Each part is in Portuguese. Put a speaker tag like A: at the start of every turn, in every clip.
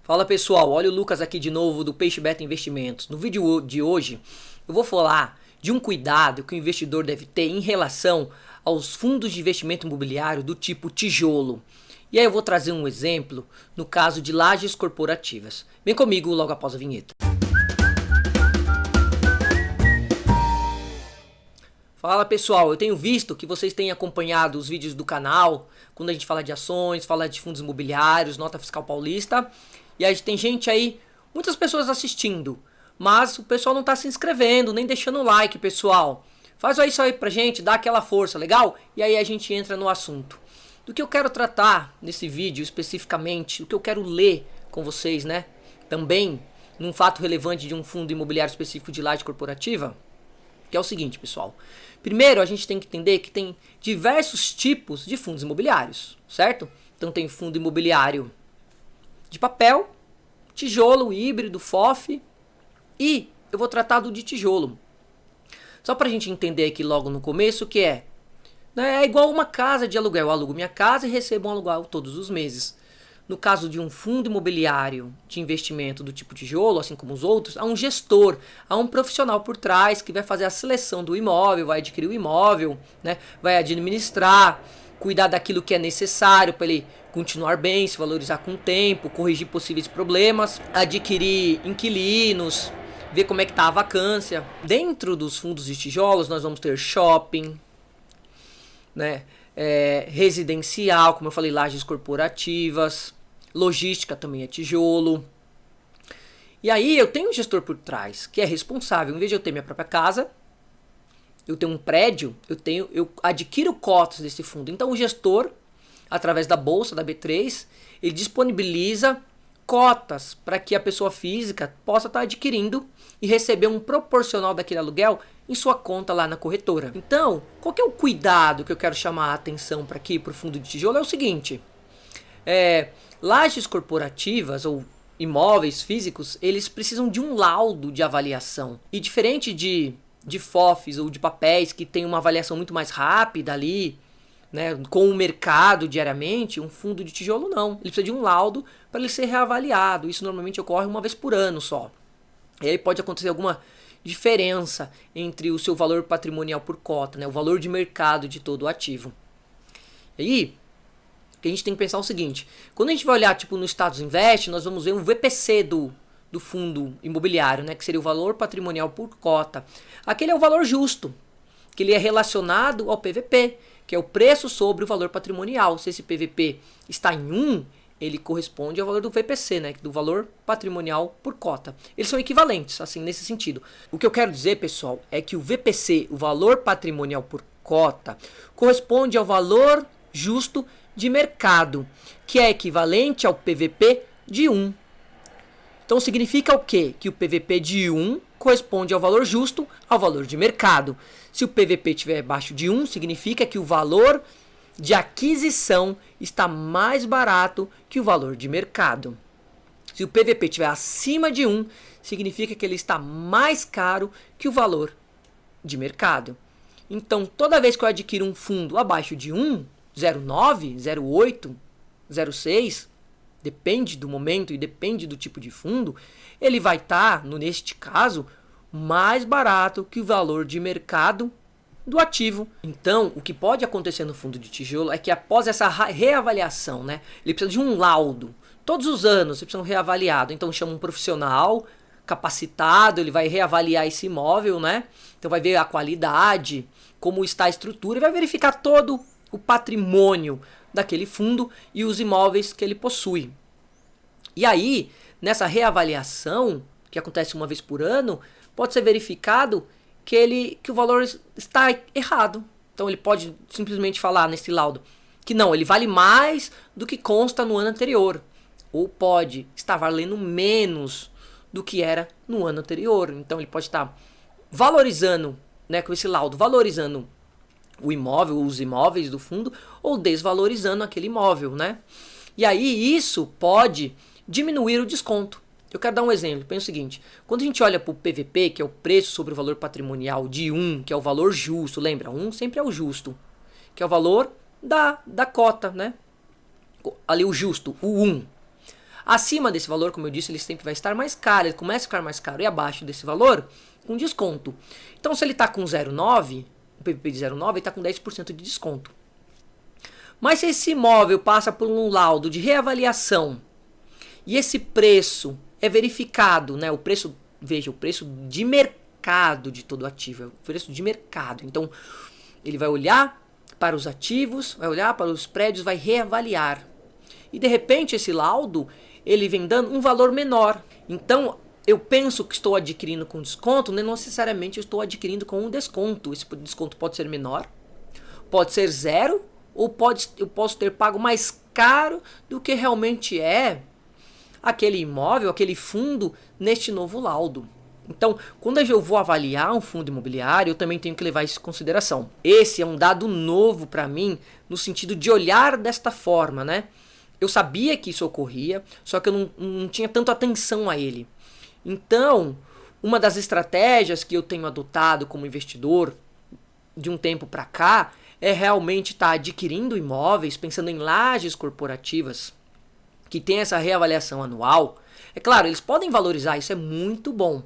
A: Fala pessoal, olha o Lucas aqui de novo do Peixe Beta Investimentos. No vídeo de hoje eu vou falar de um cuidado que o investidor deve ter em relação aos fundos de investimento imobiliário do tipo tijolo. E aí eu vou trazer um exemplo no caso de lajes corporativas. Vem comigo logo após a vinheta. Fala pessoal, eu tenho visto que vocês têm acompanhado os vídeos do canal, quando a gente fala de ações, fala de fundos imobiliários, nota fiscal paulista, e aí tem gente aí, muitas pessoas assistindo, mas o pessoal não está se inscrevendo, nem deixando o like, pessoal. Faz isso aí pra gente, dá aquela força, legal? E aí a gente entra no assunto. Do que eu quero tratar nesse vídeo especificamente, o que eu quero ler com vocês, né? Também, num fato relevante de um fundo imobiliário específico de laje corporativa, que é o seguinte, pessoal. Primeiro, a gente tem que entender que tem diversos tipos de fundos imobiliários, certo? Então tem fundo imobiliário de papel, tijolo, híbrido, FOF, e eu vou tratar do de tijolo. Só para a gente entender aqui logo no começo que é igual uma casa de aluguel. Eu alugo minha casa e recebo um aluguel todos os meses. No caso de um fundo imobiliário de investimento do tipo tijolo, assim como os outros, há um gestor, há um profissional por trás que vai fazer a seleção do imóvel, vai adquirir o imóvel, né, vai administrar, cuidar daquilo que é necessário para ele continuar bem, se valorizar com o tempo, corrigir possíveis problemas, adquirir inquilinos, ver como é que está a vacância. Dentro dos fundos de tijolos nós vamos ter shopping, né, residencial, como eu falei, lajes corporativas, logística também é tijolo. E aí eu tenho um gestor por trás que é responsável, em vez de eu ter minha própria casa, eu tenho um prédio, eu adquiro cotas desse fundo. Então o gestor, através da bolsa da B3, ele disponibiliza cotas para que a pessoa física possa estar adquirindo e receber um proporcional daquele aluguel em sua conta lá na corretora. Então, qual que é o cuidado que eu quero chamar a atenção para aqui, para o fundo de tijolo? É o seguinte, lajes corporativas ou imóveis físicos, eles precisam de um laudo de avaliação. E diferente de FOFs ou de papéis que tem uma avaliação muito mais rápida ali, né, com o mercado diariamente, um fundo de tijolo não. Ele precisa de um laudo para ele ser reavaliado. Isso normalmente ocorre uma vez por ano só. E aí pode acontecer alguma diferença entre o seu valor patrimonial por cota, né, o valor de mercado de todo o ativo. E aí, a gente tem que pensar o seguinte, quando a gente vai olhar tipo no Status Invest, nós vamos ver um VPC do fundo imobiliário, né, que seria o valor patrimonial por cota. Aquele é o valor justo, que ele é relacionado ao PVP, que é o preço sobre o valor patrimonial. Se esse PVP está em 1, ele corresponde ao valor do VPC, né, do valor patrimonial por cota. Eles são equivalentes, assim, nesse sentido. O que eu quero dizer, pessoal, é que o VPC, o valor patrimonial por cota, corresponde ao valor justo de mercado, que é equivalente ao PVP de 1. Então significa o quê? Que o PVP de 1 corresponde ao valor justo ao valor de mercado. Se o PVP estiver abaixo de 1, significa que o valor de aquisição está mais barato que o valor de mercado. Se o PVP estiver acima de 1, significa que ele está mais caro que o valor de mercado. Então, toda vez que eu adquiro um fundo abaixo de 1, 0,9, 0,8, 0,6, depende do momento e depende do tipo de fundo, ele vai estar, neste caso, mais barato que o valor de mercado do ativo. Então, o que pode acontecer no fundo de tijolo é que após essa reavaliação, né, ele precisa de um laudo. Todos os anos ele precisa de um reavaliado. Então, chama um profissional capacitado, ele vai reavaliar esse imóvel, né? Então, vai ver a qualidade, como está a estrutura, e vai verificar todo o patrimônio daquele fundo e os imóveis que ele possui. E aí, nessa reavaliação, que acontece uma vez por ano, pode ser verificado que o valor está errado. Então ele pode simplesmente falar nesse laudo que não, ele vale mais do que consta no ano anterior. Ou pode estar valendo menos do que era no ano anterior. Então ele pode estar valorizando, né, com esse laudo, valorizando o imóvel, os imóveis do fundo, ou desvalorizando aquele imóvel, né? E aí isso pode diminuir o desconto. Eu quero dar um exemplo. Pensa o seguinte, quando a gente olha para o PVP, que é o preço sobre o valor patrimonial de 1, que é o valor justo, lembra? 1 sempre é o justo, que é o valor da cota, né? Ali o justo, o 1. Acima desse valor, como eu disse, ele sempre vai estar mais caro, ele começa a ficar mais caro, e abaixo desse valor, com desconto. Então, se ele está com 0,9, um PVP de 0,9, ele está com 10% de desconto. Mas se esse imóvel passa por um laudo de reavaliação e esse preço é verificado, né? O preço, veja, o preço de mercado de todo ativo, é o preço de mercado. Então, ele vai olhar para os ativos, vai olhar para os prédios, vai reavaliar. E de repente esse laudo, ele vem dando um valor menor. Então, eu penso que estou adquirindo com desconto, não necessariamente eu estou adquirindo com um desconto. Esse desconto pode ser menor, pode ser zero, ou eu posso ter pago mais caro do que realmente é aquele imóvel, aquele fundo neste novo laudo. Então, quando eu vou avaliar um fundo imobiliário, eu também tenho que levar isso em consideração. Esse é um dado novo para mim, no sentido de olhar desta forma, né? Eu sabia que isso ocorria, só que eu não tinha tanto atenção a ele. Então, uma das estratégias que eu tenho adotado como investidor de um tempo para cá é realmente estar adquirindo imóveis, pensando em lajes corporativas que tem essa reavaliação anual. É claro, eles podem valorizar, isso é muito bom.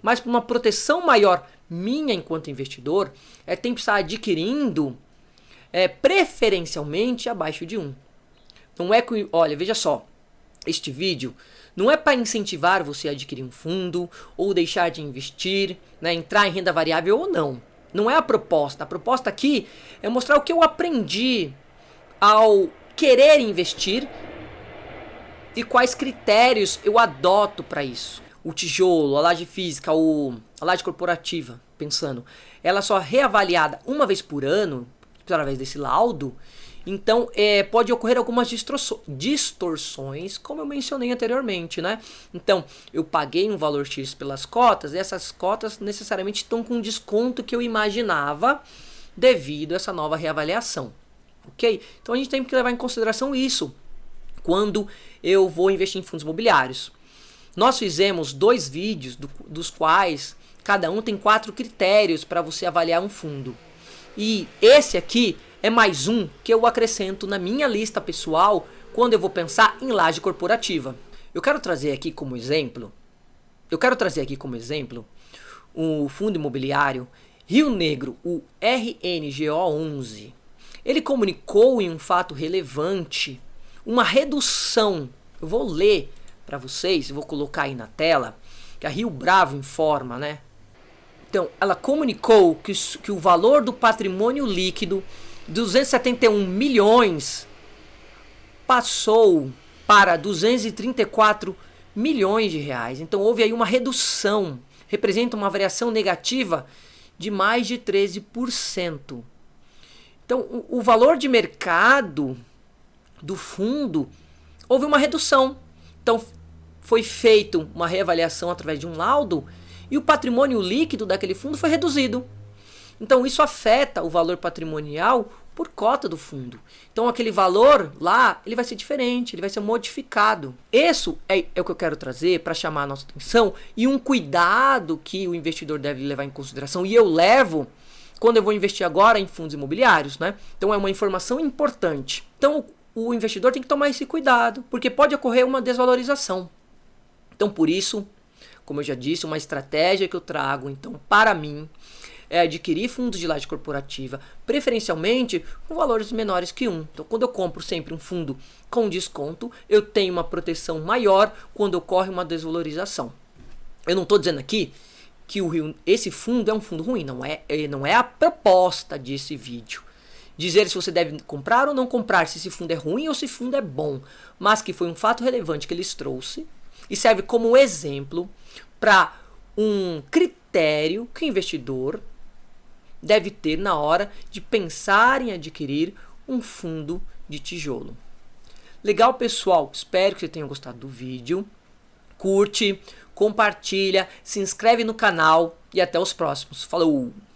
A: Mas para uma proteção maior minha enquanto investidor, é tempo de estar adquirindo preferencialmente abaixo de 1. Não é que, olha, veja só, este vídeo não é para incentivar você a adquirir um fundo ou deixar de investir, né, entrar em renda variável ou não. Não é a proposta. A proposta aqui é mostrar o que eu aprendi ao querer investir e quais critérios eu adoto para isso. O tijolo, a laje física, a laje corporativa, pensando, ela só é reavaliada uma vez por ano, através desse laudo. Então, pode ocorrer algumas distorções, como eu mencionei anteriormente, né? Então, eu paguei um valor X pelas cotas, e essas cotas necessariamente estão com um desconto que eu imaginava devido a essa nova reavaliação, ok? Então, a gente tem que levar em consideração isso quando eu vou investir em fundos imobiliários. Nós fizemos 2 vídeos, dos quais cada um tem 4 critérios para você avaliar um fundo. E esse aqui é mais um que eu acrescento na minha lista pessoal quando eu vou pensar em laje corporativa. Eu quero trazer aqui como exemplo o fundo imobiliário Rio Negro, o RNGO11. Ele comunicou em um fato relevante uma redução. Eu vou ler para vocês, eu vou colocar aí na tela, que a Rio Bravo informa, né? Então, ela comunicou que o valor do patrimônio líquido 271 milhões passou para 234 milhões de reais. Então houve aí uma redução, representa uma variação negativa de mais de 13%. Então o valor de mercado do fundo houve uma redução. Então foi feita uma reavaliação através de um laudo e o patrimônio líquido daquele fundo foi reduzido. Então isso afeta o valor patrimonial por cota do fundo. Então aquele valor lá, ele vai ser diferente, ele vai ser modificado. Isso é o que eu quero trazer para chamar a nossa atenção e um cuidado que o investidor deve levar em consideração. E eu levo quando eu vou investir agora em fundos imobiliários, né? Então é uma informação importante. Então o investidor tem que tomar esse cuidado, porque pode ocorrer uma desvalorização. Então por isso, como eu já disse, uma estratégia que eu trago então para mim é adquirir fundos de laje corporativa, preferencialmente com valores menores que 1. Então, quando eu compro sempre um fundo com desconto, eu tenho uma proteção maior quando ocorre uma desvalorização. Eu não estou dizendo aqui que esse fundo é um fundo ruim, não é a proposta desse vídeo. Dizer se você deve comprar ou não comprar, se esse fundo é ruim ou se esse fundo é bom, mas que foi um fato relevante que eles trouxe e serve como exemplo para um critério que o investidor deve ter na hora de pensar em adquirir um fundo de tijolo. Legal, pessoal? Espero que você tenha gostado do vídeo. Curte, compartilha, se inscreve no canal e até os próximos. Falou!